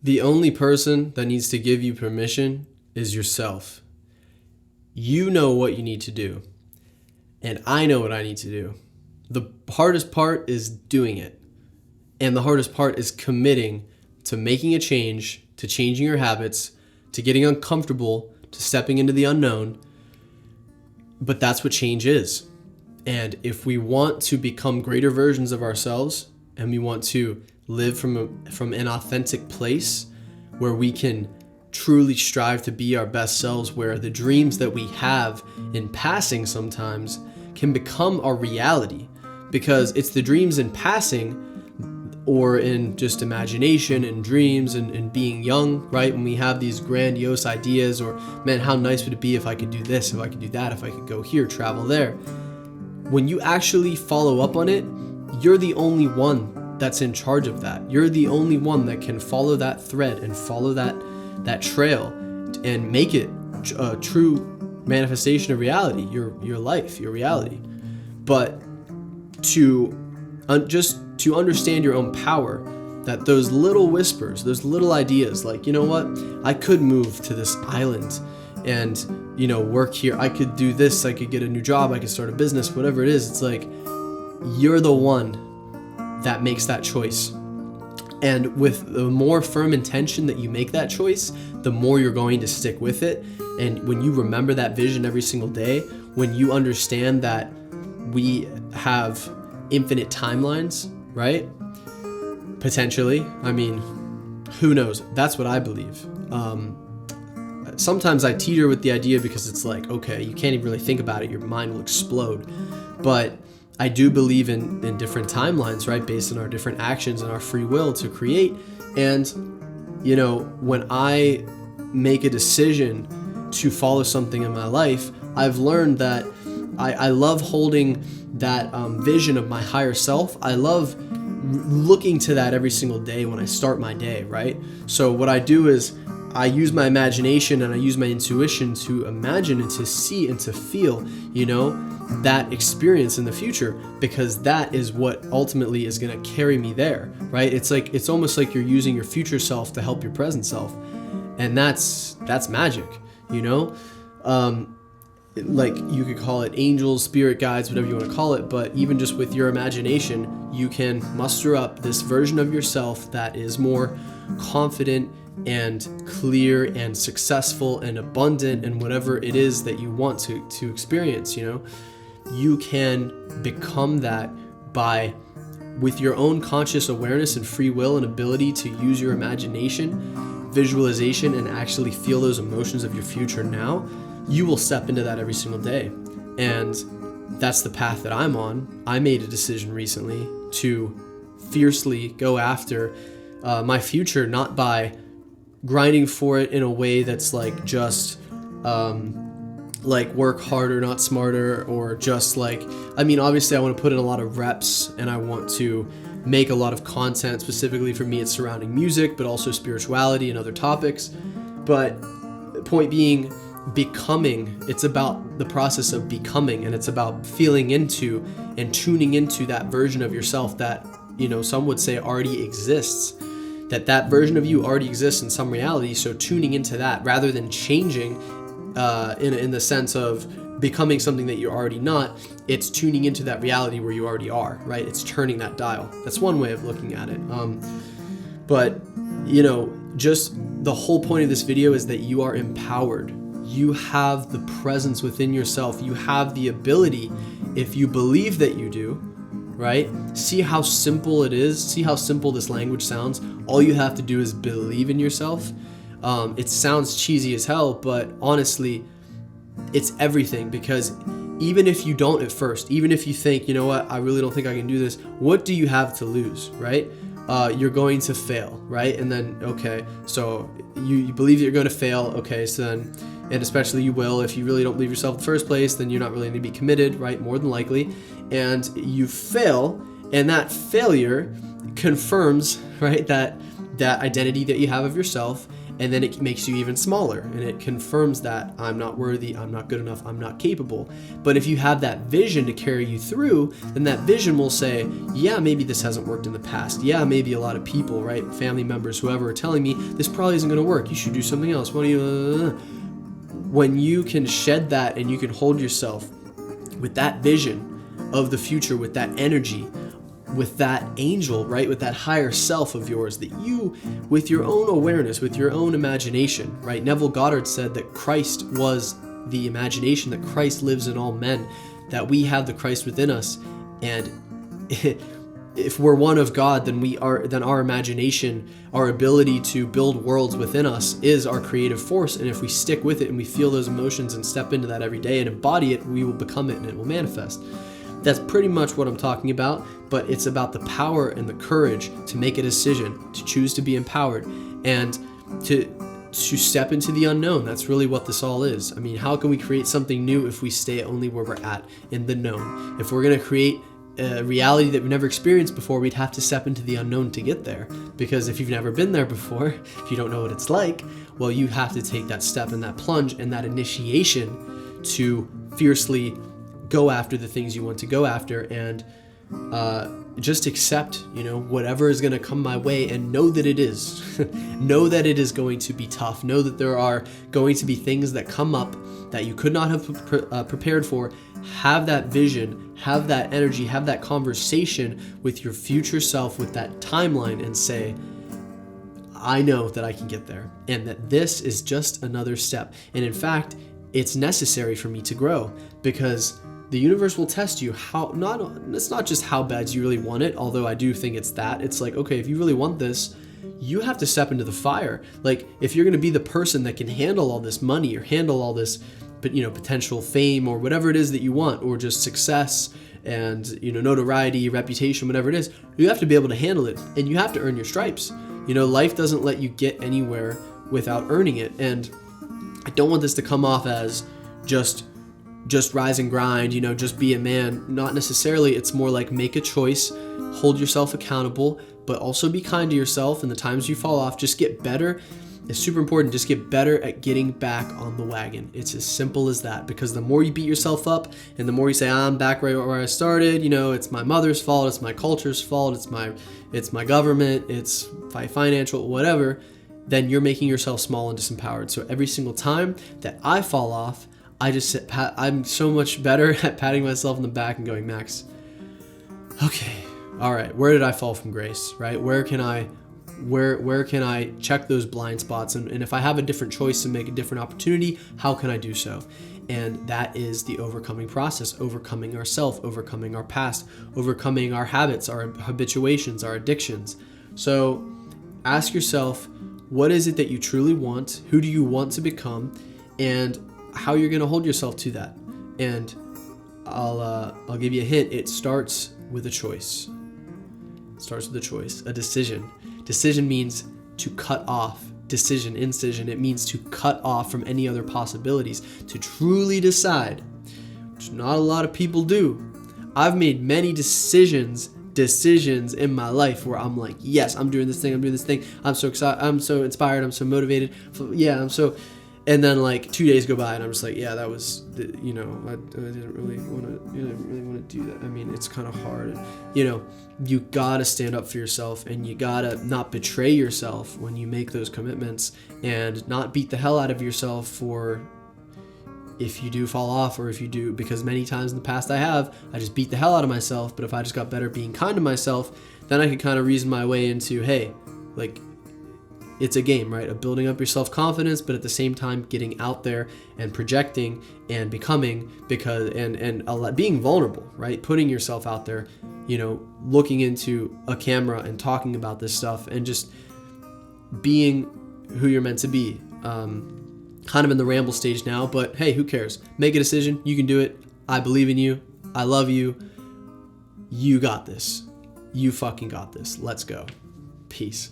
The only person that needs to give you permission is yourself. You know what you need to do, and I know what I need to do. The hardest part is doing it, and the hardest part is committing to making a change, to changing your habits, to getting uncomfortable, to stepping into the unknown. But that's what change is. And if we want to become greater versions of ourselves, and we want to live from an authentic place where we can truly strive to be our best selves, where the dreams that we have in passing sometimes can become our reality, because it's the dreams in passing or in just imagination and dreams and being young, right? When we have these grandiose ideas, or man, how nice would it be if I could do this, if I could do that, if I could go here, travel there. When you actually follow up on it, you're the only one that's in charge of that. You're the only one that can follow that thread and follow that trail and make it a true manifestation of reality, your life, your reality. But just to understand your own power, that those little whispers, those little ideas, like, you know what, I could move to this island and, work here. I could do this. I could get a new job. I could start a business, whatever it is. It's like, you're the one that makes that choice. And with the more firm intention that you make that choice, the more you're going to stick with it. And when you remember that vision every single day, when you understand that we have infinite timelines, right? Potentially. I mean, who knows? That's what I believe. Sometimes I teeter with the idea because it's like, okay, you can't even really think about it. Your mind will explode. But I do believe in different timelines, right? Based on our different actions and our free will to create. And, when I make a decision to follow something in my life, I've learned that I love holding that vision of my higher self. I love looking to that every single day when I start my day, right? So what I do is I use my imagination and I use my intuition to imagine and to see and to feel, that experience in the future, because that is what ultimately is going to carry me there, right? It's almost like you're using your future self to help your present self. And that's magic, like you could call it angels, spirit guides, whatever you want to call it. But even just with your imagination, you can muster up this version of yourself that is more confident and clear and successful and abundant and whatever it is that you want to experience. You can become that with your own conscious awareness and free will and ability to use your imagination, visualization, and actually feel those emotions of your future now. You will step into that every single day. And that's the path that I'm on. I made a decision recently to fiercely go after my future, not by grinding for it in a way that's like just like work harder, not smarter, or just obviously I want to put in a lot of reps and I want to make a lot of content. Specifically for me, it's surrounding music, but also spirituality and other topics. But the point being, becoming, it's about the process of becoming, and it's about feeling into and tuning into that version of yourself that, some would say already exists, that version of you already exists in some reality. So tuning into that rather than changing in the sense of becoming something that you're already not, it's tuning into that reality where you already are, right? It's turning that dial. That's one way of looking at it. But just the whole point of this video is that you are empowered. You have the presence within yourself. You have the ability, if you believe that you do, right? See how simple it is. See how simple this language sounds. All you have to do is believe in yourself. It sounds cheesy as hell, but honestly, it's everything. Because even if you don't at first, even if you think, you know what, I really don't think I can do this, what do you have to lose, right? You're going to fail, right? And then, okay, so you believe that you're going to fail, okay, so then, and especially you will, if you really don't believe yourself in the first place, then you're not really going to be committed, right? More than likely. And you fail, and that failure confirms, right, that identity that you have of yourself. and then it makes you even smaller, and it confirms that I'm not worthy, I'm not good enough, I'm not capable. But if you have that vision to carry you through, then that vision will say, yeah, maybe this hasn't worked in the past. Yeah, maybe a lot of people, right, family members, whoever, are telling me this probably isn't going to work. You should do something else. What do you? When you can shed that and you can hold yourself with that vision of the future, with that energy, with that angel, right, with that higher self of yours, that you, with your own awareness, with your own imagination, right? Neville Goddard said that Christ was the imagination, that Christ lives in all men, that we have the Christ within us, and if we're one of God, then our imagination, our ability to build worlds within us is our creative force. And if we stick with it and we feel those emotions and step into that every day and embody it, we will become it and it will manifest. That's pretty much what I'm talking about, but it's about the power and the courage to make a decision, to choose to be empowered, and to step into the unknown. That's really what this all is. I mean, how can we create something new if we stay only where we're at, in the known? If we're going to create a reality that we've never experienced before, we'd have to step into the unknown to get there. Because if you've never been there before, if you don't know what it's like, well, you have to take that step and that plunge and that initiation to fiercely go after the things you want to go after, and just accept, whatever is going to come my way, and know that it is. Know that it is going to be tough. Know that there are going to be things that come up that you could not have prepared for. Have that vision, have that energy, have that conversation with your future self, with that timeline, and say, I know that I can get there, and that this is just another step. And in fact, it's necessary for me to grow, because the universe will test you. It's not just how bad you really want it, although I do think it's that. It's like, okay, if you really want this, you have to step into the fire. Like, if you're going to be the person that can handle all this money or handle all this, potential fame or whatever it is that you want, or just success and, notoriety, reputation, whatever it is, you have to be able to handle it, and you have to earn your stripes. Life doesn't let you get anywhere without earning it. And I don't want this to come off as just rise and grind, just be a man. Not necessarily. It's more like, make a choice, hold yourself accountable, but also be kind to yourself. And the times you fall off, just get better. It's super important. Just get better at getting back on the wagon. It's as simple as that, because the more you beat yourself up and the more you say, I'm back right where I started, it's my mother's fault, it's my culture's fault, it's my government, it's my financial, whatever, then you're making yourself small and disempowered. So every single time that I fall off, I'm so much better at patting myself on the back and going, Max, okay, all right, where did I fall from grace, right? Where can I check those blind spots? And if I have a different choice to make a different opportunity, how can I do so? And that is the overcoming process, overcoming ourselves, overcoming our past, overcoming our habits, our habituations, our addictions. So ask yourself, what is it that you truly want? Who do you want to become? And how you're going to hold yourself to that. And I'll give you a hint. It starts with a choice. It starts with a choice, a decision. Decision means to cut off. Decision, incision, it means to cut off from any other possibilities, to truly decide, which not a lot of people do. I've made many decisions in my life where I'm like, yes, I'm doing this thing. I'm so excited. I'm so inspired. I'm so motivated. And then like 2 days go by and I'm just like, yeah, that was, I didn't really want to do that. I mean, it's kind of hard. You gotta stand up for yourself, and you gotta not betray yourself when you make those commitments, and not beat the hell out of yourself for if you do fall off, or if you do, because many times in the past I just beat the hell out of myself. But if I just got better at being kind to myself, then I could kind of reason my way into, hey, like, it's a game, right? Of building up your self-confidence, but at the same time getting out there and projecting and becoming, and being vulnerable, right? Putting yourself out there, looking into a camera and talking about this stuff, and just being who you're meant to be. Kind of in the ramble stage now, but hey, who cares? Make a decision. You can do it. I believe in you. I love you. You got this. You fucking got this. Let's go. Peace.